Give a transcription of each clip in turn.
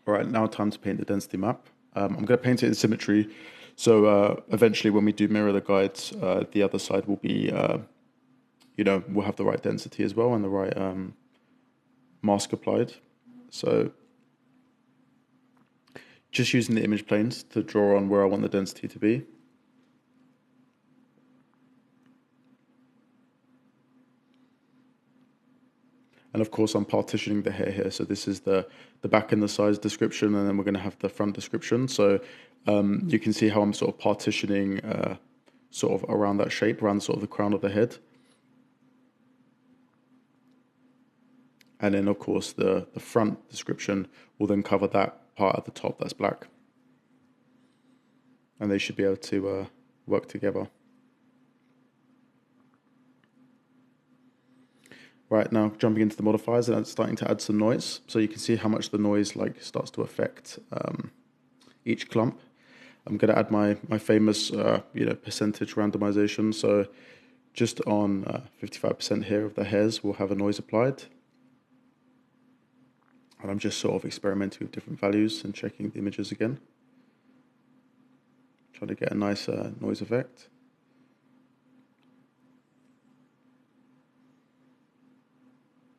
All right, now time to paint the density map. I'm going to paint it in symmetry. So eventually when we do mirror the guides, the other side will be, we'll have the right density as well and the right mask applied. So just using the image planes to draw on where I want the density to be. And of course, I'm partitioning the hair here. So this is the back and the sides description, and then we're going to have the front description. So you can see how I'm sort of partitioning sort of around that shape, around sort of the crown of the head. And then, of course, the front description will then cover that part at the top that's black. And they should be able to work together. Right, now jumping into the modifiers, and it's starting to add some noise. So you can see how much the noise starts to affect each clump. I'm going to add my famous percentage randomization. So just on 55% here of the hairs will have a noise applied. And I'm just sort of experimenting with different values and checking the images again. Trying to get a nice noise effect.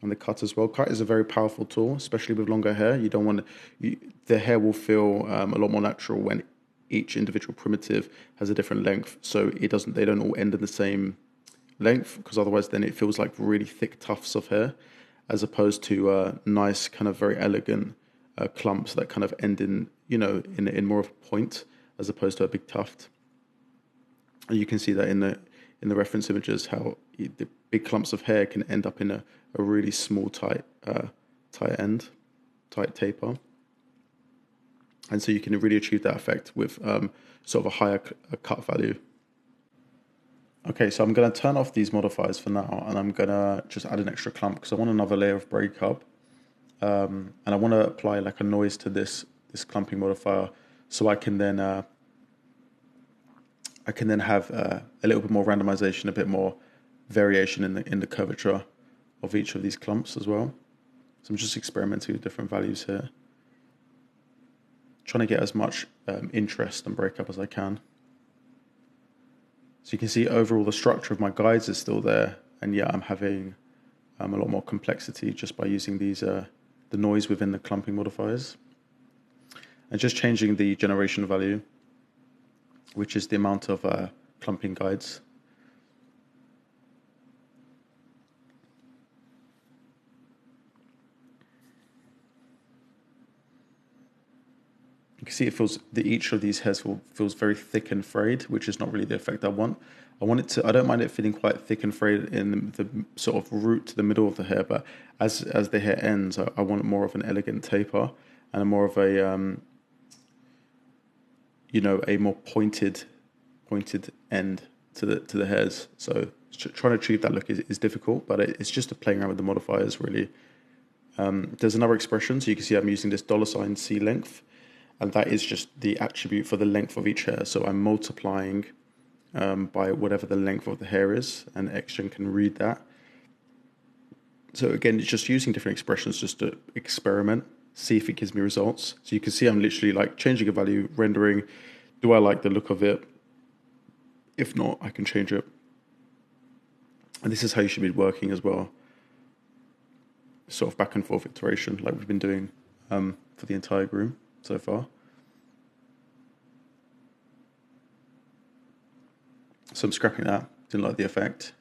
And the cut as well. Cut is a very powerful tool, especially with longer hair. You don't want the hair will feel a lot more natural when each individual primitive has a different length. So they don't all end in the same length, because otherwise then it feels like really thick tufts of hair, as opposed to nice kind of very elegant clumps that kind of end in in more of a point as opposed to a big tuft. And you can see that in the reference images how the big clumps of hair can end up in a really small tight taper. And so you can really achieve that effect with sort of a higher cut value. Okay, so I'm going to turn off these modifiers for now, and I'm going to just add an extra clump because I want another layer of breakup. And I want to apply like a noise to this clumping modifier, so I can then have a little bit more randomization, a bit more variation in the curvature of each of these clumps as well. So I'm just experimenting with different values here, trying to get as much interest and breakup as I can. So you can see overall the structure of my guides is still there, and yeah, I'm having a lot more complexity just by using these the noise within the clumping modifiers, and just changing the generation value, which is the amount of clumping guides. You can see each of these hairs feels very thick and frayed, which is not really the effect I want. I don't mind it feeling quite thick and frayed in the sort of root to the middle of the hair, but as the hair ends, I want more of an elegant taper and more of a a more pointed end to the hairs. So trying to achieve that look is difficult, but it's just playing around with the modifiers really. There's another expression, so you can see I'm using this $C length, and that is just the attribute for the length of each hair. So I'm multiplying by whatever the length of the hair is, and XGen can read that. So again, it's just using different expressions just to experiment, see if it gives me results. So you can see I'm literally like changing a value, rendering. Do I like the look of it? If not, I can change it. And this is how you should be working as well. Sort of back and forth iteration like we've been doing for the entire groom so far. So I'm scrapping that. Didn't like the effect.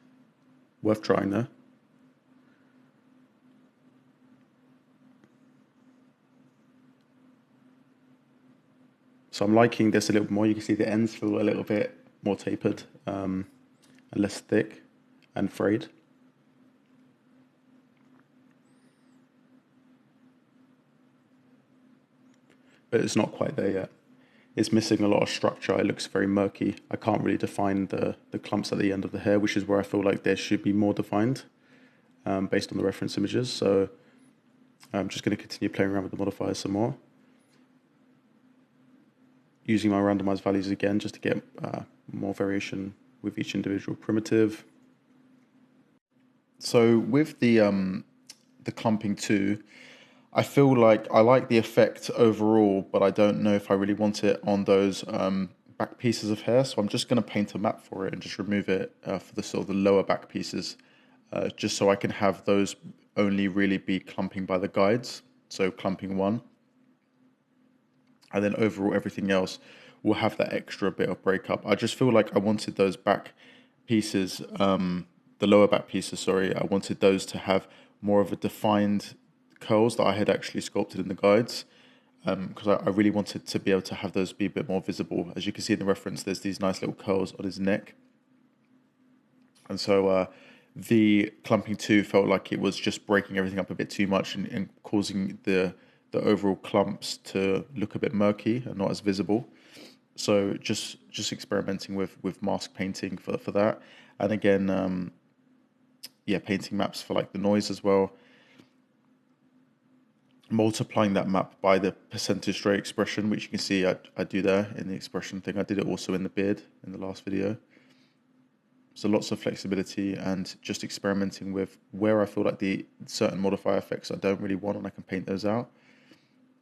Worth trying though. So I'm liking this a little bit more. You can see the ends feel a little bit more tapered and less thick and frayed. But it's not quite there yet. It's missing a lot of structure. It looks very murky. I can't really define the clumps at the end of the hair, which is where I feel like there should be more defined based on the reference images. So I'm just going to continue playing around with the modifiers some more, using my randomized values again just to get more variation with each individual primitive. So with the clumping too, I feel like I like the effect overall, but I don't know if I really want it on those back pieces of hair. So I'm just going to paint a map for it and just remove it for the sort of the lower back pieces, just so I can have those only really be clumping by the guides. So clumping one, and then overall everything else will have that extra bit of breakup. I just feel like I wanted those back pieces, the lower back pieces, sorry, I wanted those to have more of a defined curls that I had actually sculpted in the guides, because I really wanted to be able to have those be a bit more visible. As you can see in the reference, there's these nice little curls on his neck. And so the clumping 2 felt like it was just breaking everything up a bit too much and causing the overall clumps to look a bit murky and not as visible. So just experimenting with mask painting for that. And again, yeah, painting maps for like the noise as well. Multiplying that map by the percentage stray expression, which you can see I do there in the expression thing. I did it also in the beard in the last video. So lots of flexibility and just experimenting with where I feel like the certain modifier effects I don't really want, and I can paint those out.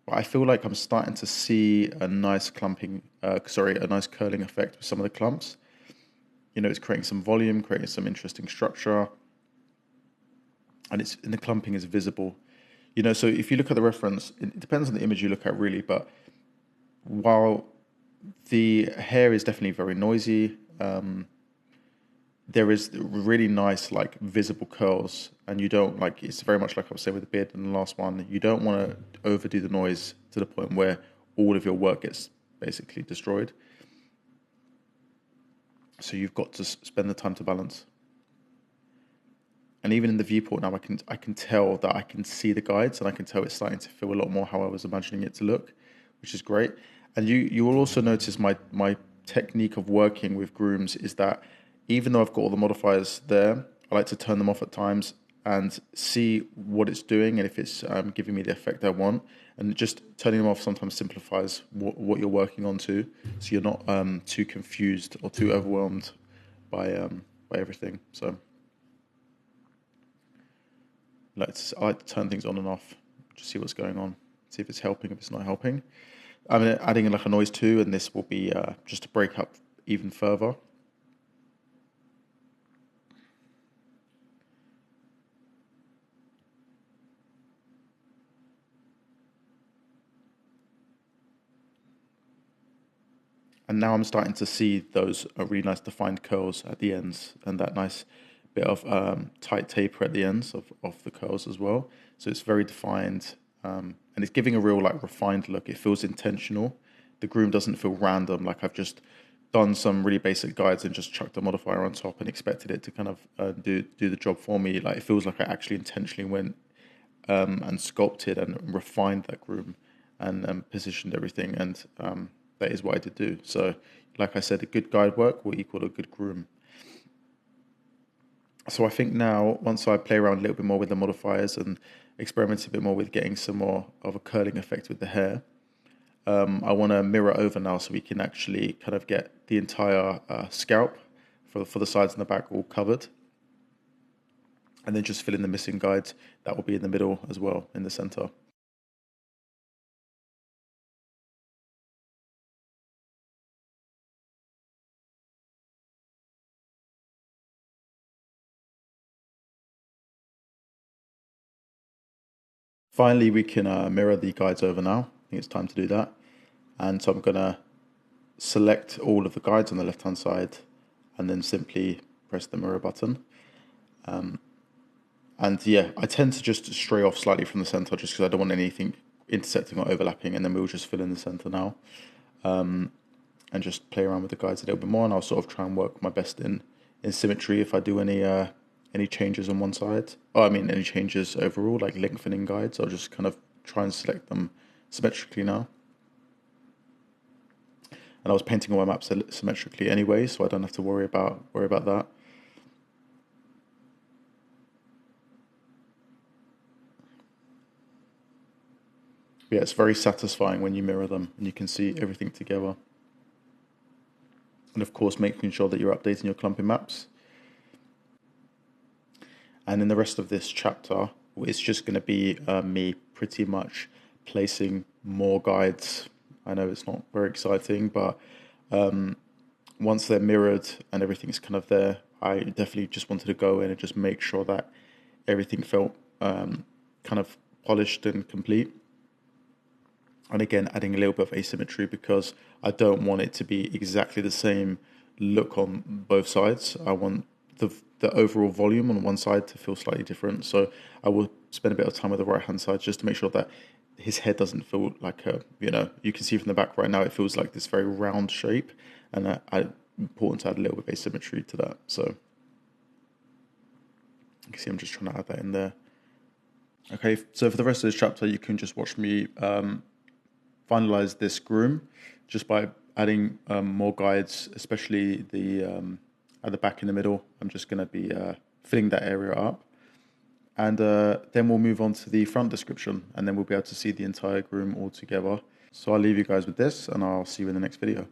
But I feel like I'm starting to see a nice clumping, a nice curling effect with some of the clumps. You know, it's creating some volume, creating some interesting structure, and the clumping is visible. You know, so if you look at the reference, it depends on the image you look at really, but while the hair is definitely very noisy, there is really nice like visible curls, and you don't like, it's very much like I was saying with the beard in the last one, you don't want to overdo the noise to the point where all of your work gets basically destroyed. So you've got to spend the time to balance. And even in the viewport now, I can tell that I can see the guides, and I can tell it's starting to feel a lot more how I was imagining it to look, which is great. And you will also notice my technique of working with grooms is that even though I've got all the modifiers there, I like to turn them off at times and see what it's doing and if it's giving me the effect I want. And just turning them off sometimes simplifies what you're working on too, so you're not too confused or too overwhelmed by everything. So I like to turn things on and off, just see what's going on, see if it's helping, if it's not helping. I'm adding in like a noise too, and this will be just to break up even further. And now I'm starting to see those really nice defined curls at the ends, and that nice bit of tight taper at the ends of the curls as well. So it's very defined, and it's giving a real like refined look. It feels intentional. The groom doesn't feel random, like I've just done some really basic guides and just chucked a modifier on top and expected it to kind of do the job for me. Like it feels like I actually intentionally went and sculpted and refined that groom and positioned everything, and that is what I did do. So, like I said, a good guide work will equal a good groom. So I think now, once I play around a little bit more with the modifiers and experiment a bit more with getting some more of a curling effect with the hair, I want to mirror over now so we can actually kind of get the entire scalp for the sides and the back all covered. And then just fill in the missing guides. That will be in the middle as well, in the center. Finally, we can mirror the guides over now. I think it's time to do that. And so I'm going to select all of the guides on the left-hand side and then simply press the mirror button. And yeah, I tend to just stray off slightly from the center just because I don't want anything intersecting or overlapping, and then we'll just fill in the center now. And just play around with the guides a little bit more, and I'll sort of try and work my best in symmetry if I do any changes on one side. Oh, I mean any changes overall, like lengthening guides. I'll just kind of try and select them symmetrically now. And I was painting all my maps symmetrically anyway, so I don't have to worry about that. But yeah, it's very satisfying when you mirror them and you can see everything together. And of course, making sure that you're updating your clumping maps. And in the rest of this chapter, it's just going to be me pretty much placing more guides. I know it's not very exciting, but once they're mirrored and everything's kind of there, I definitely just wanted to go in and just make sure that everything felt kind of polished and complete. And again, adding a little bit of asymmetry because I don't want it to be exactly the same look on both sides. I want the overall volume on one side to feel slightly different. So I will spend a bit of time with the right hand side just to make sure that his head doesn't feel like you can see from the back right now, it feels like this very round shape, and important to add a little bit of asymmetry to that. So you can see I'm just trying to add that in there. Okay, so for the rest of this chapter, you can just watch me finalize this groom just by adding more guides, especially the at the back in the middle. I'm just going to be filling that area up. And then we'll move on to the front description, and then we'll be able to see the entire groom all together. So I'll leave you guys with this, and I'll see you in the next video.